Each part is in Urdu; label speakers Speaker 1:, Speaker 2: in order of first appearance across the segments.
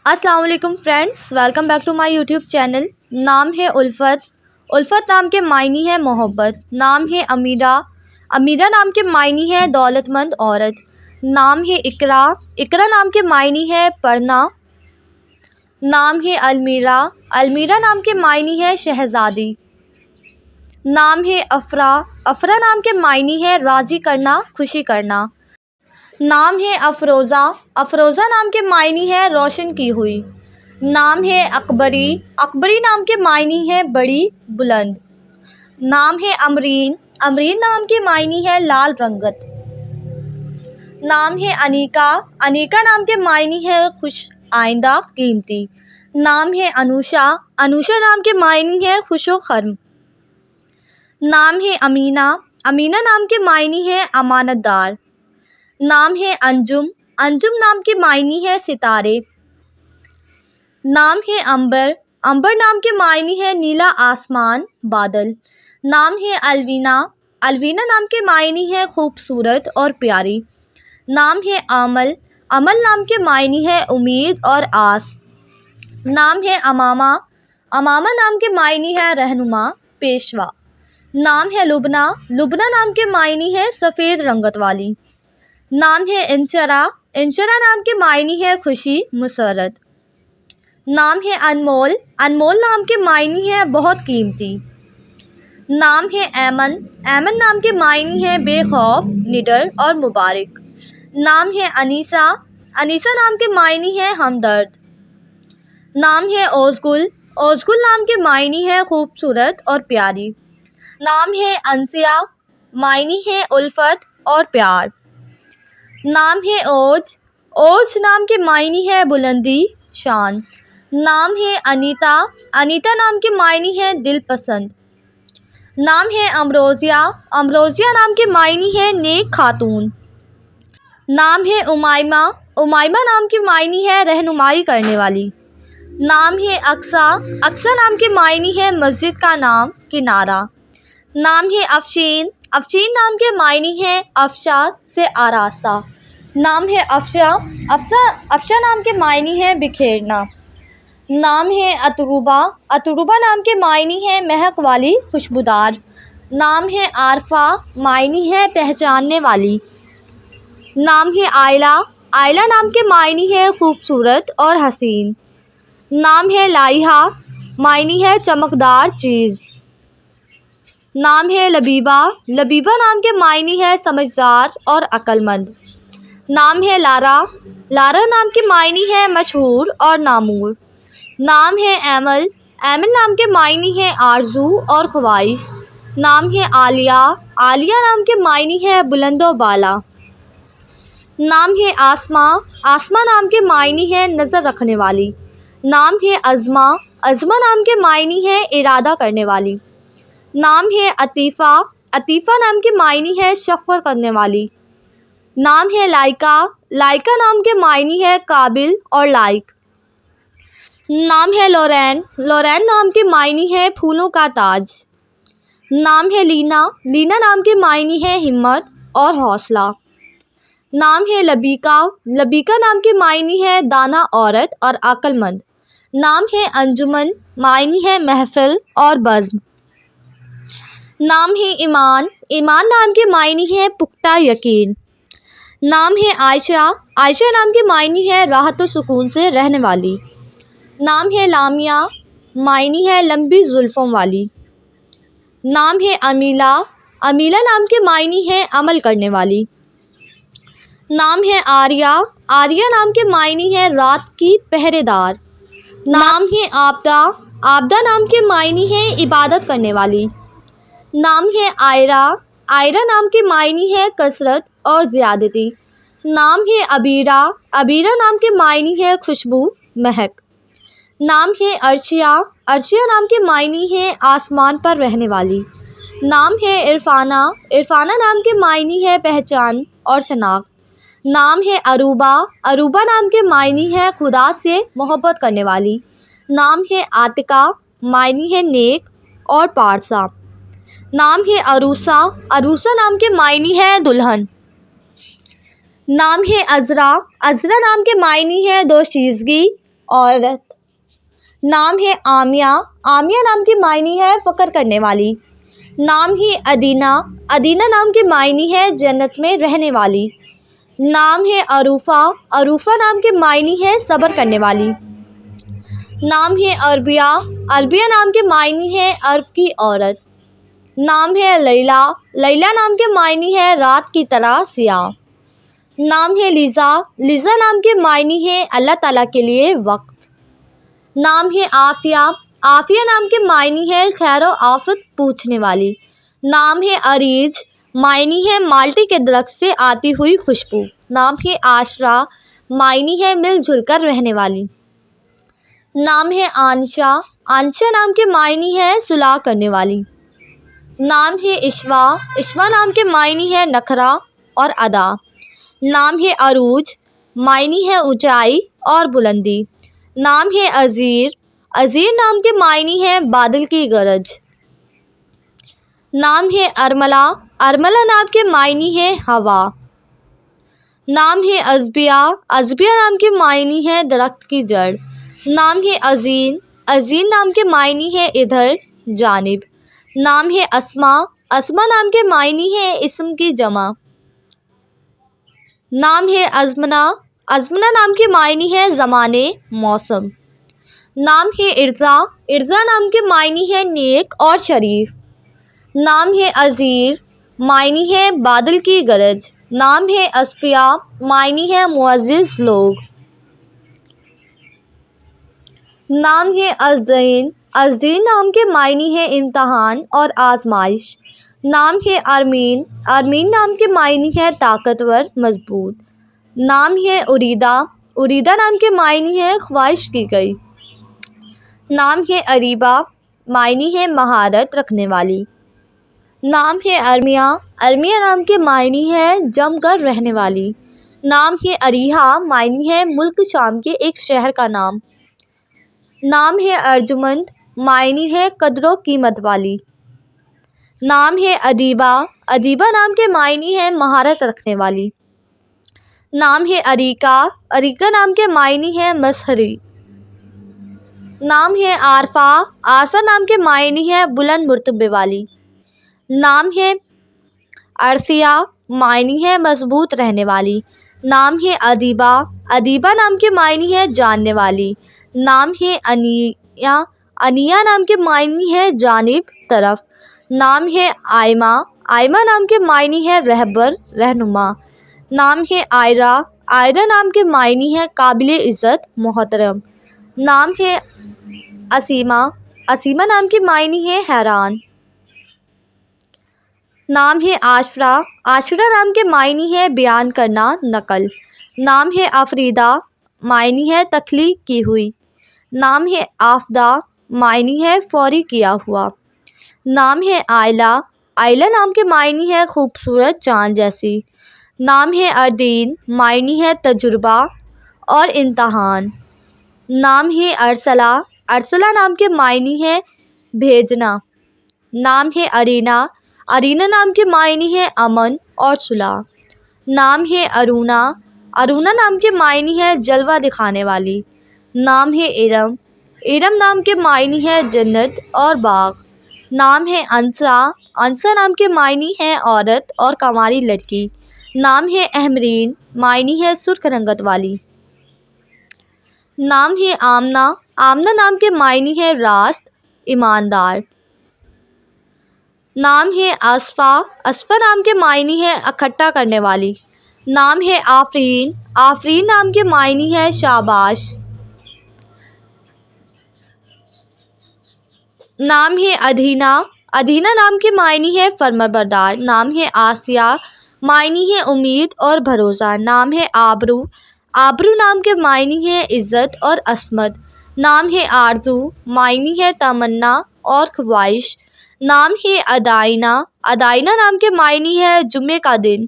Speaker 1: السلام علیکم friends, welcome back to my YouTube channel. نام ہے الفت۔ الفت نام کے معنی ہے محبت۔ نام ہے امیرہ۔ امیرہ نام کے معنی ہے دولت مند عورت۔ نام ہے اقرا۔ اقرا نام کے معنی ہے پڑھنا۔ نام ہے المیرا۔ المیرا نام کے معنی ہے شہزادی۔ نام ہے افرا۔ افرا نام کے معنی ہے راضی کرنا، خوشی کرنا۔ نام ہے افروزہ۔ افروزہ نام کے معنی ہے روشن کی ہوئی۔ نام ہے اکبری۔ اکبری نام کے معنی ہے بڑی، بلند۔ نام ہے امرین۔ امرین نام کے معنی ہے لال رنگت۔ نام ہے انیکا۔ انیکا نام کے معنی ہے خوش آئندہ، قیمتی۔ نام ہے انوشا۔ انوشا نام کے معنی ہے خوش و خرم۔ نام ہے امینہ۔ امینہ نام کے معنی ہے امانت دار۔ نام ہے انجم۔ انجم نام کے معنی ہے ستارے۔ نام ہے عنبر۔ عنبر نام کے معنی ہے نیلا آسمان، بادل۔ نام ہے الوینا۔ الوینا نام کے معنی ہے خوبصورت اور پیاری۔ نام ہے امل۔ امل نام کے معنی ہے امید اور آس۔ نام ہے امامہ۔ امامہ نام کے معنی ہے رہنما، پیشوا۔ نام ہے لبنہ۔ لبنہ نام کے معنی ہے سفید رنگت والی۔ نام ہے انشرا۔ انشرا نام کے معنی ہے خوشی، مسرت۔ نام ہے انمول۔ انمول نام کے معنی ہے بہت قیمتی۔ نام ہے ایمن۔ ایمن نام کے معنی ہے بے خوف، نڈر اور مبارک۔ نام ہے انیسہ۔ انیسہ نام کے معنی ہے ہمدرد۔ نام ہے اوزگل۔ اوزگل نام کے معنی ہے خوبصورت اور پیاری۔ نام ہے انسیہ۔ معنی ہے الفت اور پیار۔ نام ہے اوج۔ اوج نام کے معنی ہے بلندی، شان۔ نام ہے انیتا۔ انیتا نام کے معنی ہے دل پسند۔ نام ہے امروزیہ۔ امروزیہ نام کے معنی ہے نیک خاتون۔ نام ہے امائمہ۔ امائمہ نام کے معنی ہے رہنمائی کرنے والی۔ نام ہے اقصیٰ۔ اقصیٰ نام کے معنی ہے مسجد کا نام، کنارہ۔ نام ہے افشین۔ افشین نام کے معنی ہے افشا سے آراستہ۔ نام ہے افشا۔ افشا نام کے معنی ہے بکھیرنا۔ نام ہے اتروبہ۔ اتروبہ نام کے معنی ہے مہک والی، خوشبودار۔ نام ہے عارفہ۔ معنی ہے پہچاننے والی۔ نام ہے آئلہ۔ آئلہ نام کے معنی ہے خوبصورت اور حسین۔ نام ہے لائحہ۔ معنی ہے چمکدار چیز۔ نام ہے لبیبہ۔ لبیبہ نام کے معنی ہے سمجھدار اور عقل مند۔ نام ہے لارا۔ لارا نام کے معنی ہے مشہور اور نامور۔ نام ہے ایمل۔ ایمل نام کے معنی ہے آرزو اور خواہش۔ نام ہے عالیہ۔ عالیہ نام کے معنی ہے بلند و بالا۔ نام ہے آسماء۔ آسماء نام کے معنی ہے نظر رکھنے والی۔ نام ہے عظمہ۔ عظمہ نام کے معنی ہے ارادہ کرنے والی۔ نام ہے عطیفہ۔ عطیفہ نام کے معنی ہے شفقت کرنے والی۔ نام ہے لائکہ۔ لائکہ نام کے معنی ہے قابل اور لائق۔ نام ہے لورین۔ لورین نام کے معنی ہے پھولوں کا تاج۔ نام ہے لینا۔ لینا نام کے معنی ہے ہمت اور حوصلہ۔ نام ہے لبیکہ۔ لبیکہ نام کے معنی ہے دانا عورت اور عقل مند۔ نام ہے انجمن۔ معنی ہے محفل اور بزم۔ نام ہے ایمان۔ ایمان نام کے معنی ہے پختہ یقین۔ نام ہے عائشہ۔ عائشہ نام کے معنی ہے راحت و سکون سے رہنے والی۔ نام ہے لامیہ۔ معنی ہے لمبی زلفوں والی۔ نام ہے امیلہ۔ امیلہ نام کے معنی ہے عمل کرنے والی۔ نام ہے آریہ۔ آریہ نام کے معنی ہے رات کی پہرے دار۔ نام ہے عابدہ۔ عابدہ نام کے معنی ہے عبادت کرنے والی۔ نام ہے عائرہ۔ عائرہ نام کے معنی ہے کثرت اور زیادتی۔ نام ہے عبیرہ۔ عبیرہ نام کے معنی ہے خوشبو، مہک۔ نام ہے عرشیہ۔ عرشیہ نام کے معنی ہے آسمان پر رہنے والی۔ نام ہے عرفانہ۔ عرفانہ نام کے معنی ہے پہچان اور شناخت۔ نام ہے اروبہ۔ اروبہ نام کے معنی ہے خدا سے محبت کرنے والی۔ نام ہے عاتقہ۔ معنی ہے نیک اور پارسا۔ نام ہے عروسہ۔ عروسہ نام کے معنی ہے دلہن۔ نام ہے عذرا۔ عذرا نام کے معنی ہے دوشیزگی عورت۔ نام ہے آمیہ، آمیہ نام کے معنی ہے فخر کرنے والی۔ نام ہے ادینہ، ادینہ نام کے معنی ہے جنت میں رہنے والی۔ نام ہے عروفہ، عروفہ نام کے معنی ہے صبر کرنے والی۔ نام ہے عربیہ، عربیہ نام کے معنی ہے عرب کی عورت۔ نام ہے لیلیٰ، لیلیٰ نام کے معنی ہے رات کی طرح سیاہ۔ نام ہے لیزا، لیزا نام کے معنی ہے اللہ تعالیٰ کے لیے وقف۔ نام ہے عافیہ، عافیہ نام کے معنی ہے خیر و آفت پوچھنے والی۔ نام ہے عریج، معنی ہے مالٹے کے درخت سے آتی ہوئی خوشبو۔ نام ہے عاشرہ، معنی ہے مل جل کر رہنے والی۔ نام ہے عانشہ، عانشہ نام کے معنی ہے صلح کرنے والی۔ نام ہے عشوہ، عشوہ نام کے معنی ہے نخرہ اور ادا۔ نام ہے عروج، معنی ہے اونچائی اور بلندی۔ نام ہے عذیر، عذیر نام کے معنی ہے بادل کی گرج۔ نام ہے ارملہ، ارملہ نام کے معنی ہے ہوا۔ نام ہے عزبیہ، عزبیہ نام کے معنی ہے درخت کی جڑ۔ نام ہے عزین، عزین نام کے معنی ہے ادھر، جانب۔ نام ہے اسما، اسما نام کے معنی ہے اسم کی جمع۔ نام ہے ازمنہ، ازمنہ نام کے معنی ہے زمانے، موسم۔ نام ہے ارزا، ارزا نام کے معنی ہے نیک اور شریف۔ نام ہے عذیر، معنی ہے بادل کی گرج۔ نام ہے اصفیاء، معنی ہے معزز لوگ۔ نام ہے ازدین، ازدین نام کے معنی ہے امتحان اور آزمائش۔ نام ہے ارمین، ارمین نام کے معنی ہے طاقتور، مضبوط۔ نام ہے اریدہ، اریدہ نام کے معنی ہے خواہش کی گئی۔ نام ہے اریبہ، معنی ہے مہارت رکھنے والی۔ نام ہے ارمیہ، ارمیہ نام کے معنی ہے جم کر رہنے والی۔ نام ہے اریحہ، معنی ہے ملک شام کے ایک شہر کا نام۔ نام ہے ارجمند، معنی ہے قدر و قیمت والی۔ نام ہے ادیبہ، ادیبہ نام کے معنی ہے مہارت رکھنے والی۔ نام ہے اریکہ، اریکہ نام کے معنی ہے مسحری۔ نام ہے عارفہ، عارفہ نام کے معنی ہے بلند مرتبے والی۔ نام ہے عرفیہ، معنی ہے مضبوط رہنے والی۔ نام ہے ادیبہ، ادیبہ نام کے معنی ہے جاننے والی۔ نام ہے انیہ، انیہ نام کے معنی ہے جانب، طرف۔ نام ہے آئمہ، آئمہ نام کے معنی ہے رہبر، رہنما۔ نام ہے آئرہ، آئرہ نام کے معنی ہے قابل عزت، محترم۔ نام ہے اسیمہ، اسیمہ نام کے معنی ہے حیران۔ نام ہے عاشرہ، عاشرہ نام کے معنی ہے بیان کرنا، نقل۔ نام ہے آفریدہ، معنی ہے تخلیق کی ہوئی۔ نام ہے آفدہ، معنی ہے فوری کیا ہوا۔ نام ہے آئلہ، آئلہ نام کے معنی ہے خوبصورت چاند جیسی۔ نام ہے اردین، معنی ہے تجربہ اور امتحان۔ نام ہے ارسلہ، ارسلہ نام کے معنی ہے بھیجنا۔ نام ہے ارینا، ارینا نام کے معنی ہے امن اور صلح۔ نام ہے ارونا، ارونا نام کے معنی ہے جلوہ دکھانے والی۔ نام ہے ارم، ارم نام کے معنی ہے جنت اور باغ۔ نام ہے انسا، انسا نام کے معنی ہے عورت اور کماری لڑکی۔ نام ہے احمرین، معنی ہے سرخ رنگت والی۔ نام ہے آمنہ، آمنہ نام کے معنی ہے راست، ایماندار۔ نام ہے آصفہ، آصفہ نام کے معنی ہے اکٹھا کرنے والی۔ نام ہے آفرین، آفرین نام کے معنی ہے شاباش۔ نام ہے ادھینہ، ادھینہ نام کے معنی ہے فرمانبردار۔ نام ہے آسیہ، معنی ہے امید اور بھروسہ۔ نام ہے آبرو، آبرو نام کے معنی ہے عزت اور عصمت۔ نام ہے آرزو، معنی ہے تمنا اور خواہش۔ نام ہے ادائینہ، ادائینہ نام کے معنی ہے جمعے کا دن۔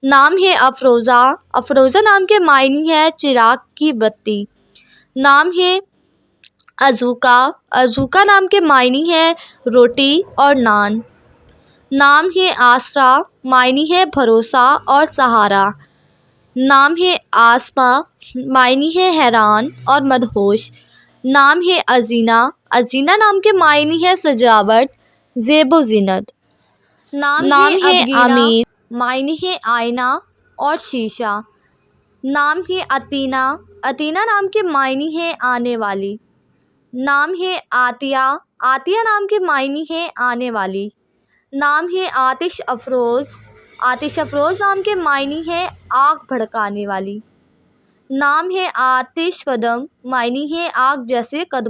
Speaker 1: نام ہے افروزہ، افروزہ نام کے معنی ہے چراغ کی بتی۔ نام ہے ازوکا، ازوکا نام کے معنی ہے روٹی اور نان۔ نام ہے آسرا، معنی ہے بھروسہ اور سہارا۔ نام ہے آسما، معنی ہے حیران اور مدہوش۔ نام ہے ازینہ، ازینہ نام کے معنی ہے سجاوٹ، زیب و زینت۔ نام ہے امین، معنی ہے آئینہ اور شیشہ۔ نام ہے عطینہ، عطینہ نام کے معنی ہے آنے والی۔ نام ہے عاطیہ، عاطیہ نام کے معنی ہے آنے والی۔ نام ہے آتش افروز، آتش افروز نام کے معنی ہے آگ بھڑکانے والی۔ نام ہے آتش قدم، معنی ہے آگ جیسے قدم۔